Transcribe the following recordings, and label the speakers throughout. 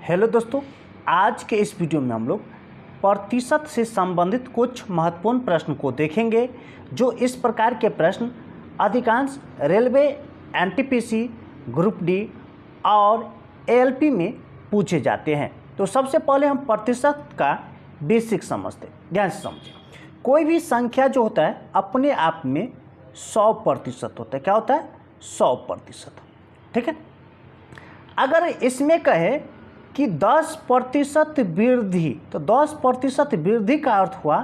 Speaker 1: Hello दोस्तों, आज के इस वीडियो में हम लोग प्रतिशत से संबंधित कुछ महत्वपूर्ण प्रश्न को देखेंगे। जो इस प्रकार के प्रश्न अधिकांश रेलवे, एनटीपीसी, ग्रुप डी और एएलपी में पूछे जाते हैं। तो सबसे पहले हम प्रतिशत का बेसिक समझते हैं, ध्यान से समझें। कोई भी संख्या जो होता है अपने आप में 100% होता है। क्या होता है? 100%। ठीक है। अगर इसमें कहे कि 10% वृद्धि, तो 10% वृद्धि का अर्थ हुआ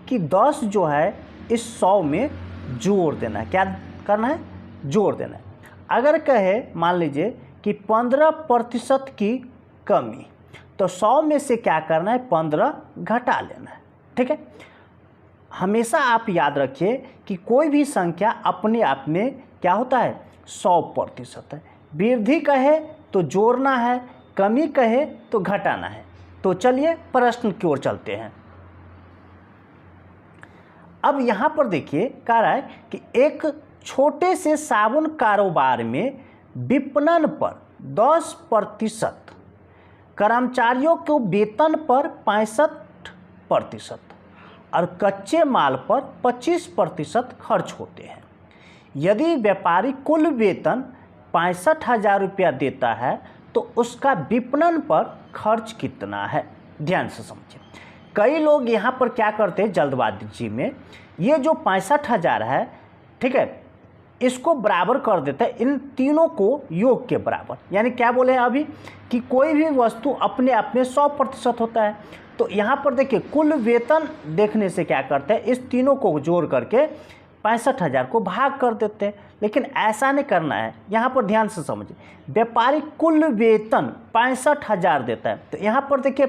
Speaker 1: कि 10 जो है इस 100 में जोड़ देना है। क्या करना है? जोड़ देना है। अगर कहे मान लीजिए कि 15% की कमी, तो 100 में से क्या करना है? 15 घटा लेना है। ठीक है। हमेशा आप याद रखिए कि कोई भी संख्या अपने आप में क्या होता है? 100% है। वृद्धि कहे तो जोड़ना है, कमी कहे तो घटाना है। तो चलिए प्रश्न की ओर चलते हैं। अब यहां पर देखिए कह रहा है कि एक छोटे से साबुन कारोबार में विपणन पर 10%, कर्मचारियों को वेतन पर 65% और कच्चे माल पर 25% खर्च होते हैं। यदि व्यापारी कुल वेतन 65,000 रुपया देता है तो उसका विपणन पर खर्च कितना है? ध्यान से समझिए। कई लोग यहाँ पर क्या करते हैं जल्दबाजी में, ये जो 65,000 है, ठीक है, इसको बराबर कर देते हैं इन तीनों को योग के बराबर। यानी क्या बोले अभी कि कोई भी वस्तु अपने आप में 100% होता है। तो यहाँ पर देखिए कुल वेतन देखने से क्या करते हैं, इस तीनों को जोड़ करके 65,000 को भाग कर देते हैं। लेकिन ऐसा नहीं करना है। यहाँ पर ध्यान से समझिए, व्यापारी कुल वेतन 65,000 देता है। तो यहाँ पर देखिए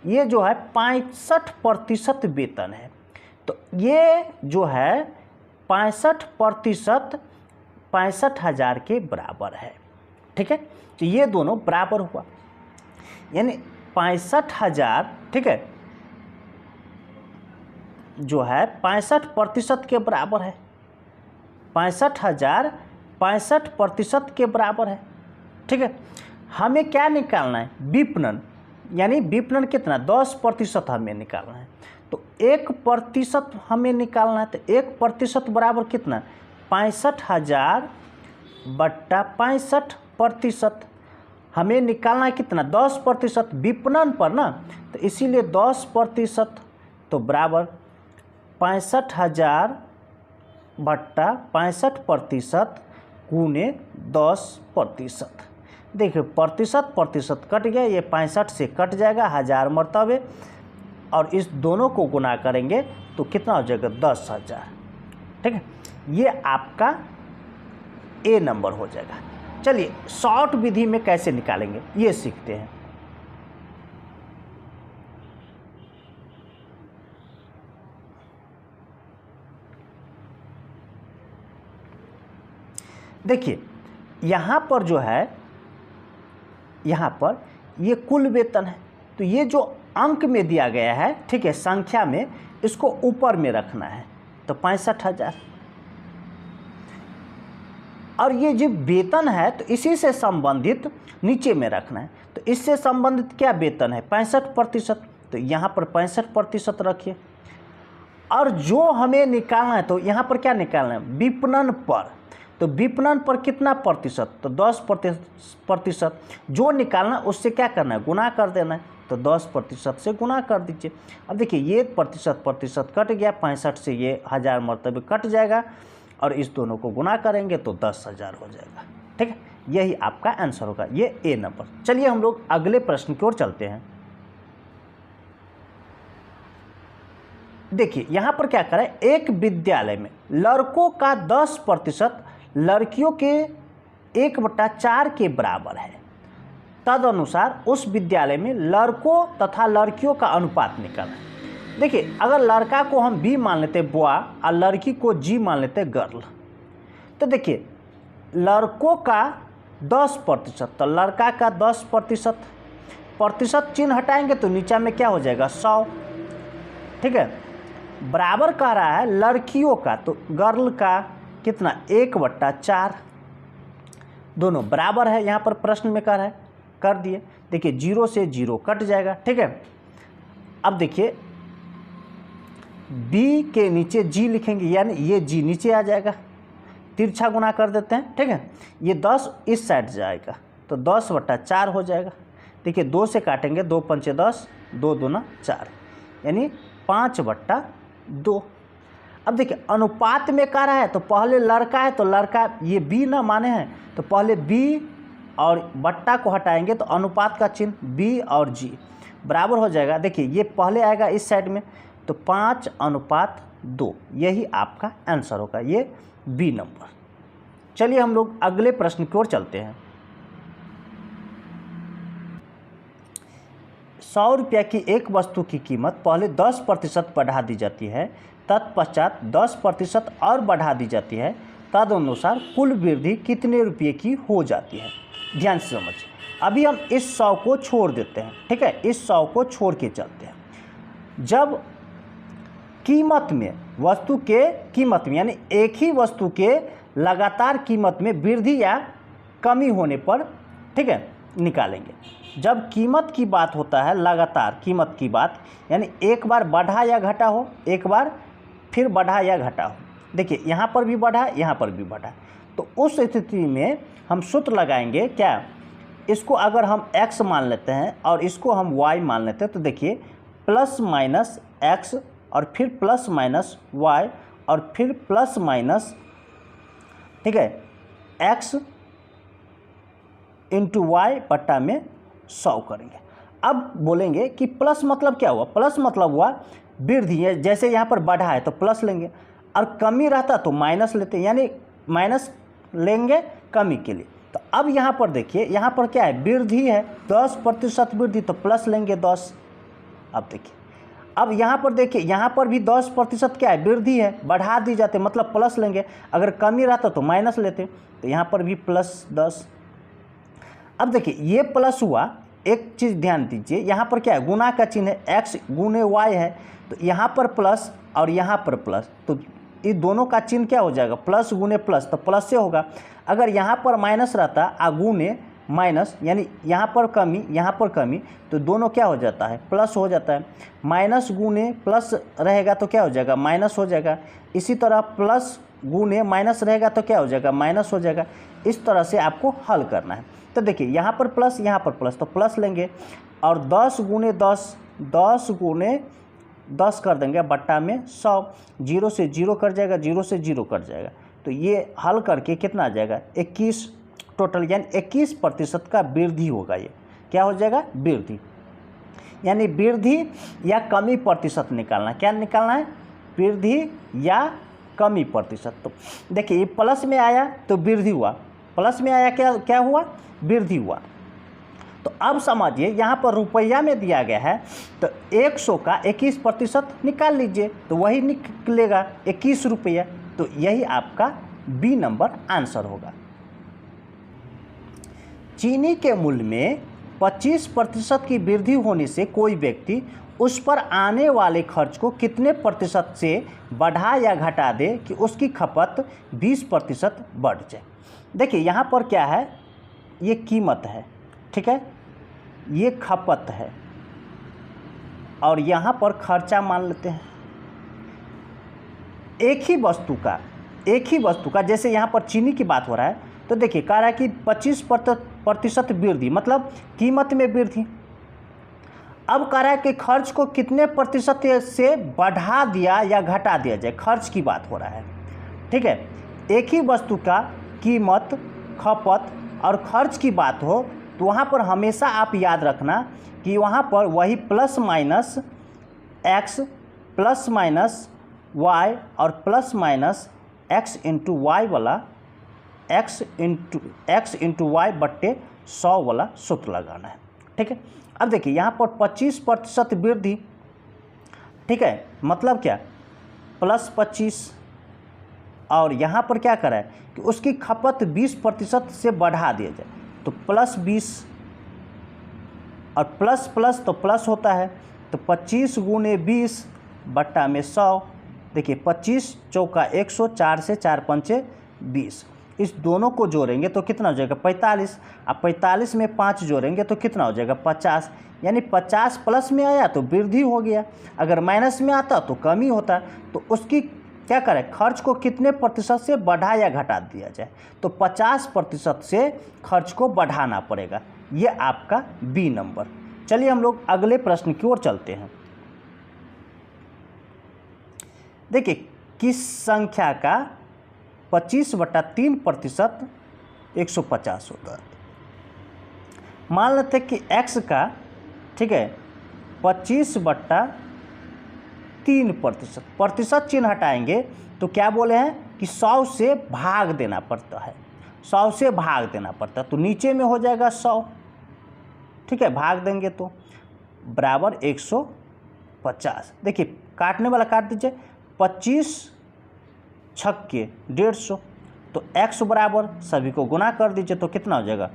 Speaker 1: ये जो है 65% वेतन है। तो ये जो है 65% 65,000 के बराबर है। ठीक है। तो ये दोनों बराबर हुआ, यानी 65,000, ठीक है, जो है 65% के बराबर है। 65,000 65% के बराबर है। ठीक है। हमें क्या निकालना है? विपणन। यानी विपणन कितना? 10% हमें निकालना है। तो 1% हमें निकालना है। तो 1% बराबर कितना? 65,000 बट्टा 65%। हमें निकालना है कितना? 10% विपणन पर ना, तो इसीलिए 10% तो बराबर 65,000 बट्टा 65% गुने 10%। देखिए प्रतिशत कट गया, ये 65 से कट जाएगा 1000 मरतबे, और इस दोनों को गुना करेंगे तो कितना हो जाएगा? 10,000। ठीक है। ये आपका ए नंबर हो जाएगा। चलिए शॉर्ट विधि में कैसे निकालेंगे ये सीखते हैं। देखिए यहाँ पर जो है, यहाँ पर ये कुल वेतन है। तो ये जो अंक में दिया गया है, ठीक है, संख्या में, इसको ऊपर में रखना है। तो 65,000, और ये जो वेतन है तो इसी से संबंधित नीचे में रखना है। तो इससे संबंधित क्या वेतन है? 65%। तो यहाँ पर 65% रखिए। और जो हमें निकालना है, तो यहाँ पर क्या निकालना है? विपणन पर। तो विपणन पर कितना प्रतिशत? तो 10%। जो निकालना उससे क्या करना है? गुना कर देना है। तो 10% से गुना कर दीजिए। अब देखिए ये प्रतिशत कट गया, 65 से ये 1000 मरतबे कट जाएगा, और इस दोनों को गुना करेंगे तो 10,000 हो जाएगा। ठीक है। यही आपका आंसर होगा, ये ए नंबर। चलिए हम लोग अगले प्रश्न की ओर चलते हैं। देखिए यहाँ पर क्या करें, एक विद्यालय में लड़कों का 10% लड़कियों के 1/4 के बराबर है। तदनुसार उस विद्यालय में लड़कों तथा लड़कियों का अनुपात निकालना है। देखिए अगर लड़का को हम बी मान लेते बॉय और लड़की को जी मान लेते गर्ल, तो देखिए लड़कों का 10%, तो लड़का का 10%, प्रतिशत चिन्ह हटाएंगे तो नीचे में क्या हो जाएगा? 100। ठीक है। बराबर कह रहा है लड़कियों का, तो गर्ल का कितना? 1/4। दोनों बराबर है। यहाँ पर प्रश्न में कह रहा है कर दिए। देखिए 0 से 0 कट जाएगा, ठीक है। अब देखिए b के नीचे g लिखेंगे, यानी ये g नीचे आ जाएगा, तिरछा गुना कर देते हैं, ठीक है। ये 10 इस साइड जाएगा तो 10/4 हो जाएगा। देखिए 2 से काटेंगे, 2 पंचे 10, 2 दूना 4, यानी 5/2। अब देखिए अनुपात में कह रहा है तो पहले लड़का है तो लड़का, ये b ना माने हैं तो पहले b और बट्टा को हटाएंगे तो अनुपात का चिन्ह b और g बराबर हो जाएगा। देखिए ये पहले आएगा इस साइड में तो 5:2, यही आपका आंसर होगा, ये बी नंबर। चलिए हम लोग अगले प्रश्न की ओर चलते हैं। 100 रुपये की एक वस्तु की कीमत पहले 10% बढ़ा दी जाती है, तत्पश्चात 10% और बढ़ा दी जाती है, तदनुसार कुल वृद्धि कितने रुपये की हो जाती है। ध्यान से समझिए, अभी हम इस 100 को छोड़ देते हैं, ठीक है, इस 100 को छोड़ के चलते हैं। जब कीमत में, वस्तु के कीमत में, यानी एक ही वस्तु के लगातार कीमत में वृद्धि या कमी होने पर, ठीक है, निकालेंगे। जब कीमत की बात होता है, लगातार कीमत की बात, यानी एक बार बढ़ा या घटा हो, एक बार फिर बढ़ा या घटा हो। देखिए यहाँ पर भी बढ़ा, यहाँ पर भी बढ़ा, तो उस स्थिति में हम सूत्र लगाएंगे क्या, इसको अगर हम x मान लेते हैं और इसको हम y मान लेते हैं तो देखिए प्लस माइनस x और फिर प्लस माइनस y और फिर प्लस माइनस, ठीक है, x इंटू वाई बट्टा में 100 करेंगे। अब बोलेंगे कि प्लस मतलब क्या हुआ, प्लस मतलब हुआ वृद्धि है, जैसे यहाँ पर बढ़ा है तो प्लस लेंगे और कमी रहता तो माइनस लेते, यानी माइनस लेंगे कमी के लिए। तो अब यहाँ पर देखिए, यहाँ पर क्या है, वृद्धि है, 10% वृद्धि तो प्लस लेंगे 10। अब देखिए, अब यहाँ पर देखिए, यहाँ पर भी 10% क्या है, वृद्धि है, बढ़ा दी जाते मतलब प्लस लेंगे, अगर कमी रहता तो माइनस लेते, तो यहाँ पर भी प्लस 10। अब देखिए ये प्लस हुआ, एक चीज़ ध्यान दीजिए, यहाँ पर क्या है, गुना का चिन्ह है, x गुने y है, तो यहाँ पर प्लस और यहाँ पर प्लस, तो ये दोनों का चिन्ह क्या हो जाएगा, प्लस गुने प्लस, तो प्लस से होगा। अगर यहाँ पर माइनस रहता आ गुने माइनस, यानी यहाँ पर कमी यहाँ पर कमी, तो दोनों क्या हो जाता है, प्लस हो जाता है। माइनस गुने प्लस रहेगा तो क्या हो जाएगा, माइनस हो जाएगा। इसी तरह प्लस गुने माइनस रहेगा तो क्या हो जाएगा, माइनस हो जाएगा। इस तरह से आपको हल करना है। तो देखिए यहाँ पर प्लस, यहाँ पर प्लस, तो प्लस लेंगे और 10 गुने 10, 10 गुने 10 कर देंगे बट्टा में 100, 0 से 0 कट जाएगा, 0 से 0 कट जाएगा, तो ये हल करके कितना आ जाएगा, 21 टोटल, यानी 21% का वृद्धि होगा। ये क्या हो जाएगा, वृद्धि, यानी वृद्धि या कमी प्रतिशत निकालना। क्या निकालना है, वृद्धि या कमी प्रतिशत। तो देखिए ये प्लस में आया तो वृद्धि हुआ, प्लस में आया क्या क्या हुआ, वृद्धि हुआ। तो अब समझिए यहाँ पर रुपया में दिया गया है तो 100 का 21% निकाल लीजिए, तो वही निकलेगा 21 रुपया। तो यही आपका बी नंबर आंसर होगा। चीनी के मूल्य में 25% की वृद्धि होने से कोई व्यक्ति उस पर आने वाले खर्च को कितने प्रतिशत से बढ़ा या घटा दे कि उसकी खपत 20% बढ़ जाए। देखिए यहाँ पर क्या है, ये कीमत है, ठीक है, ये खपत है और यहाँ पर खर्चा मान लेते हैं। एक ही वस्तु का जैसे यहाँ पर चीनी की बात हो रहा है तो देखिए कह रहा है कि 25% वृद्धि, मतलब कीमत में वृद्धि। अब कह रहा है कि खर्च को कितने प्रतिशत से बढ़ा दिया या घटा दिया जाए, खर्च की बात हो रहा है, ठीक है। एक ही वस्तु का कीमत, खपत और खर्च की बात हो तो वहाँ पर हमेशा आप याद रखना कि वहाँ पर वही plus minus x plus minus y और plus minus x into y वाला x इंटू वाई बट्टे 100 वाला सूत्र लगाना है, ठीक है। अब देखिए यहाँ पर 25% वृद्धि, ठीक है, मतलब क्या, प्लस 25, और यहाँ पर क्या करा है कि उसकी खपत 20% से बढ़ा दिया जाए, तो प्लस 20 और प्लस प्लस तो प्लस होता है, तो 25 गुने 20 बट्टा में 100। देखिए 25 चौका 100, 4 से 4 पंचे 20, इस दोनों को जोड़ेंगे तो कितना हो जाएगा 45। अब 45 में 5 जोड़ेंगे तो कितना हो जाएगा 50, यानी 50 प्लस में आया तो वृद्धि हो गया, अगर माइनस में आता तो कमी होता। तो उसकी क्या करें, खर्च को कितने प्रतिशत से बढ़ा या घटा दिया जाए, तो 50% से खर्च को बढ़ाना पड़ेगा। ये आपका बी नंबर। चलिए हम लोग अगले प्रश्न की ओर चलते हैं। देखिए, किस संख्या का 25/3% 150 होता है। मान लेते हैं कि x का, ठीक है, 25/3%, प्रतिशत चिन्ह हटाएंगे तो क्या बोले हैं कि 100 से भाग देना पड़ता है, 100 से भाग देना पड़ता है। तो नीचे में हो जाएगा 100, ठीक है, भाग देंगे तो बराबर 150। देखिए काटने वाला काट दीजिए, 25 छक्के 150, तो x बराबर सभी को गुना कर दीजिए तो कितना हो जाएगा,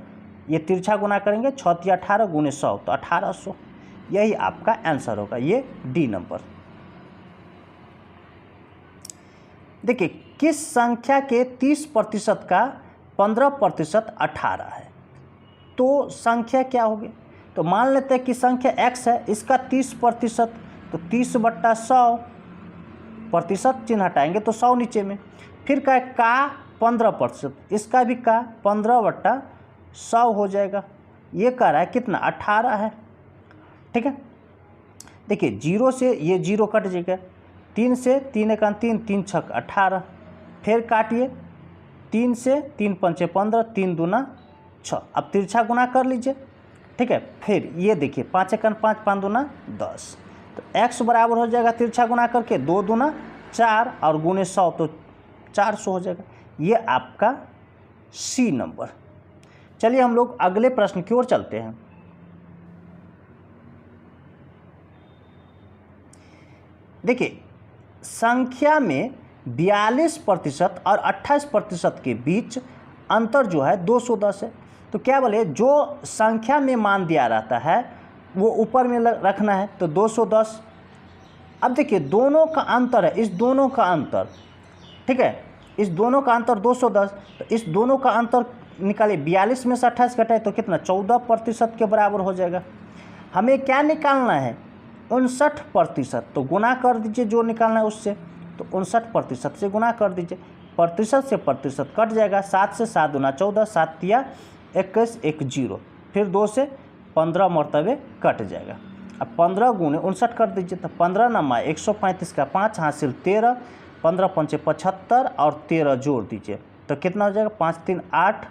Speaker 1: ये तिरछा गुना करेंगे 6 × 18 × 100 तो 1800। यही आपका आंसर होगा, ये डी नंबर। देखिए, किस संख्या के 30% का 15% 18 है, तो संख्या क्या होगी। तो मान लेते हैं कि संख्या x है, इसका 30%, तो 30/100, प्रतिशत चिन्ह हटाएंगे तो 100 नीचे में, फिर का 15%, इसका भी का 15/100 हो जाएगा। ये कह रहा है कितना 18 है, ठीक है। देखिए 0 से ये 0 कट जाएगा, 3 से 3 × 3, 3 × 6 18, फिर काटिए 3 से 3 × 5 15, 3 दूना 6, अब तिरछा गुना कर लीजिए, ठीक है। फिर ये देखिए 5 × 5, 5 दूना 10, तो x बराबर हो जाएगा तिरछा गुना करके 2 दूना 4 और गुने 100 तो 400 हो जाएगा। ये आपका सी नंबर। चलिए हम लोग अगले प्रश्न की ओर चलते हैं। देखिए, संख्या में 42% और 28% के बीच अंतर जो है 210 है। तो क्या बोले, जो संख्या में मान दिया रहता है वो ऊपर में रखना है, तो 210। अब देखिए दोनों का अंतर है, इस दोनों का अंतर, ठीक है, इस दोनों का अंतर 210, तो इस दोनों का अंतर निकालिए, 42 में से 28 घटाए तो कितना 14% के बराबर हो जाएगा। हमें क्या निकालना है 59%, तो गुना कर दीजिए जो निकालना है उससे, तो 59% से गुना कर दीजिए, प्रतिशत से प्रतिशत कट जाएगा, 7 से 7 दूना 14, 7 × 21 1 0, फिर 2 से 15 मरतबे कट जाएगा। अब 15 × 59 कर दीजिए, तो 15 × 135 का 5 हासिल 13, 15 × 5 75 और 13 जोड़ दीजिए तो कितना हो जाएगा 5 × 3 8,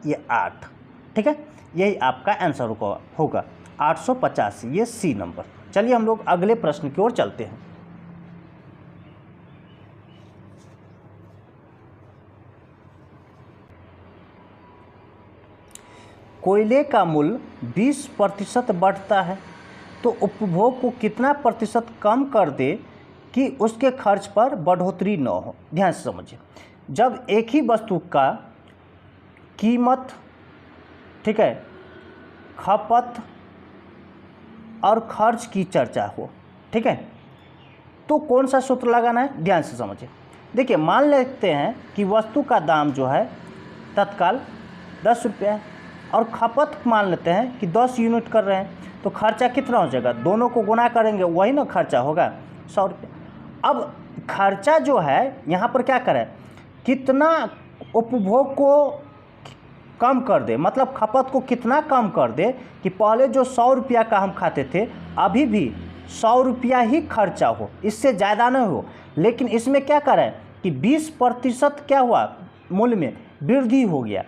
Speaker 1: ये 8, ठीक है। यही आपका आंसर होगा 885, ये सी नंबर। चलिए हम लोग अगले प्रश्न की ओर चलते हैं। कोयले का मूल्य 20% बढ़ता है तो उपभोग को कितना प्रतिशत कम कर दे कि उसके खर्च पर बढ़ोतरी न हो। ध्यान से समझिए, जब एक ही वस्तु का कीमत, ठीक है, खपत और खर्च की चर्चा हो, ठीक है, तो कौन सा सूत्र लगाना है, ध्यान से समझिए। देखिए मान लेते हैं कि वस्तु का दाम जो है तत्काल 10 रुपया है और खपत मान लेते हैं कि 10 यूनिट कर रहे हैं, तो खर्चा कितना हो जाएगा, दोनों को गुना करेंगे वही ना खर्चा होगा 100 रुपये। अब खर्चा जो है यहाँ पर क्या करें, कितना उपभोग को कम कर दे, मतलब खपत को कितना कम कर दे कि पहले जो 100 रुपया का हम खाते थे अभी भी 100 रुपया ही खर्चा हो, इससे ज़्यादा नहीं हो। लेकिन इसमें क्या करें कि 20% क्या हुआ, मूल्य में वृद्धि हो गया।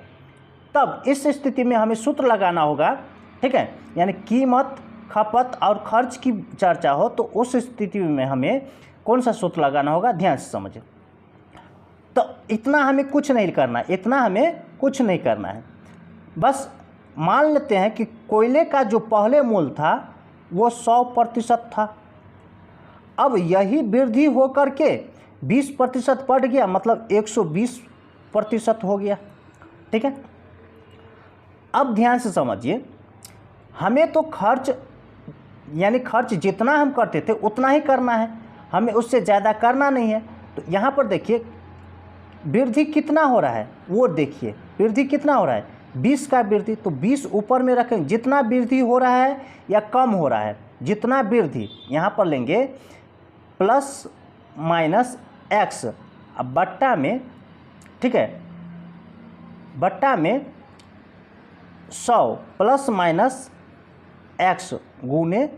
Speaker 1: तब इस स्थिति में हमें सूत्र लगाना होगा, ठीक है, यानी कीमत, खपत और खर्च की चर्चा हो तो उस स्थिति में हमें कौन सा सूत्र लगाना होगा, ध्यान से समझिए। तो इतना हमें कुछ नहीं करना, इतना हमें कुछ नहीं करना है, बस मान लेते हैं कि कोयले का जो पहले मूल्य था वो 100% था, अब यही वृद्धि होकर के 20% बढ़ गया, मतलब 120% हो गया, ठीक है। अब ध्यान से समझिए, हमें तो खर्च यानी खर्च जितना हम करते थे उतना ही करना है, हमें उससे ज़्यादा करना नहीं है। तो यहाँ पर देखिए वृद्धि कितना हो रहा है वो देखिए, वृद्धि कितना हो रहा है 20 का वृद्धि, तो 20 ऊपर में रखेंगे। जितना वृद्धि हो रहा है या कम हो रहा है, जितना वृद्धि यहाँ पर लेंगे प्लस माइनस एक्स, अब बट्टा में, ठीक है, बट्टा में 100 प्लस माइनस एक्स गुने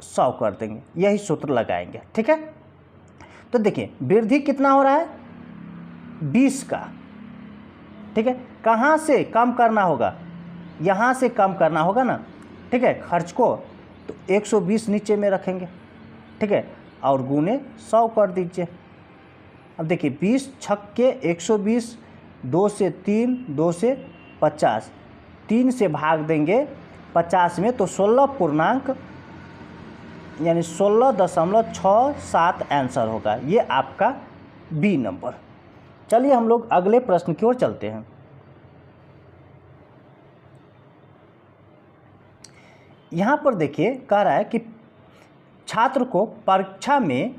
Speaker 1: 100 कर देंगे, यही सूत्र लगाएंगे। ठीक है, तो देखिए वृद्धि कितना हो रहा है 20 का। ठीक है, कहाँ से कम करना होगा, यहाँ से कम करना होगा ना। ठीक है, खर्च को तो 120 नीचे में रखेंगे। ठीक है, और गुने 100 कर दीजिए। अब देखिए 20 छक्के 120, 2 से 3, 2 से 50, 3 से भाग देंगे 50 में तो 16 पूर्णांक यानी 16.67 आंसर होगा। ये आपका बी नंबर। चलिए हम लोग अगले प्रश्न की ओर चलते हैं। यहाँ पर देखिए कह रहा है कि छात्र को परीक्षा में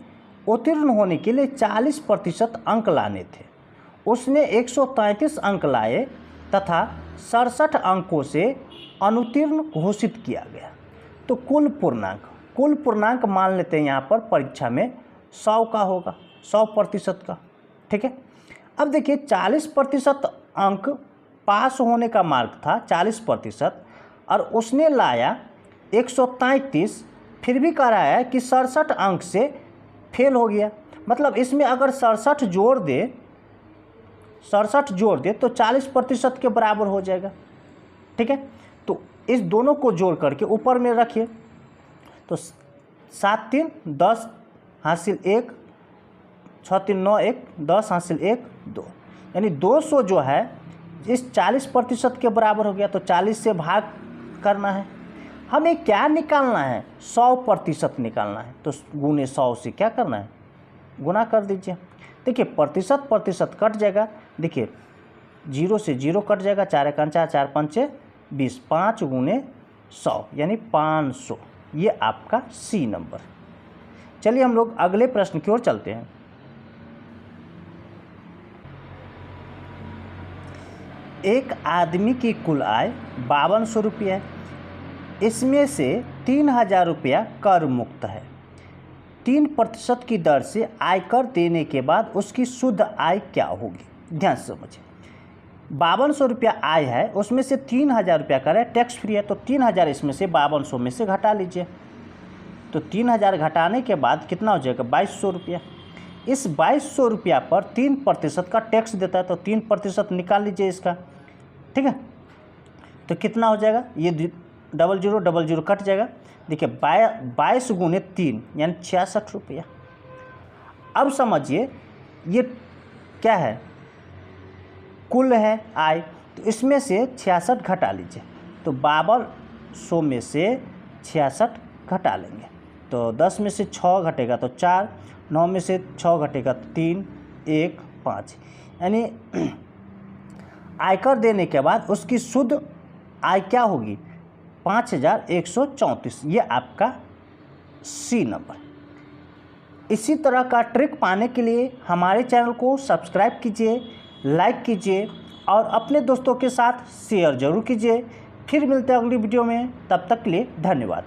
Speaker 1: उत्तीर्ण होने के लिए 40% अंक लाने थे। उसने 133 अंक लाए तथा 67 अंकों से अनुत्तीर्ण घोषित किया गया। तो कुल पूर्णांक मान लेते हैं यहाँ पर परीक्षा में 100 का होगा, 100% का। ठीक है, अब देखिए 40% अंक पास होने का मार्क था 40%, और उसने लाया 133, फिर भी कह रहा है कि 67 अंक से फेल हो गया। मतलब इसमें अगर 67 जोड़ दे तो 40% के बराबर हो जाएगा। ठीक है, तो इस दोनों को जोड़ करके ऊपर में रखिए, तो 7 3 10 हासिल 1, 6 3 9 1 10 हासिल 1 2, यानी 200 जो है इस 40% के बराबर हो गया। तो 40 से भाग करना है, हमें क्या निकालना है 100% निकालना है। तो गुने 100 से क्या करना है, गुना कर दीजिए। देखिए प्रतिशत कट जाएगा, देखिए 0 से 0 कट जाएगा, 4 1 4 4 5 20, 5 गुने 100 यानी 500। ये आपका सी नंबर। चलिए हम लोग अगले प्रश्न की ओर चलते हैं। एक आदमी की कुल आय 5200 रुपया है, इसमें से 3000 रुपया कर मुक्त है। 3% की दर से आयकर देने के बाद उसकी शुद्ध आय क्या होगी। ध्यान से समझिए, 5200 रुपया आय है, उसमें से 3000 रुपया कर है, टैक्स फ्री है, तो 3000 इसमें से 5200 में से घटा लीजिए। तो 3000 घटाने के बाद कितना हो जाएगा 2200 रुपया। इस 2200 रुपया पर 3% का टैक्स देता है, तो 3% निकाल लीजिए इसका। ठीक है, तो कितना हो जाएगा, ये 00 कट जाएगा। देखिए 22 गुने 3 यानी 66 रुपया। अब समझिए ये क्या है, कुल है आय, तो इसमें से 66 घटा लीजिए। तो 5200 में से 66 घटा लेंगे, तो 10 में से 6 घटेगा तो 4, 9 में से 6 घटेगा तो 3 1 5, यानी आयकर देने के बाद उसकी शुद्ध आय क्या होगी 5134। ये आपका सी नंबर। इसी तरह का ट्रिक पाने के लिए हमारे चैनल को सब्सक्राइब कीजिए, लाइक कीजिए और अपने दोस्तों के साथ शेयर ज़रूर कीजिए। फिर मिलते हैं अगली वीडियो में, तब तक के लिए धन्यवाद।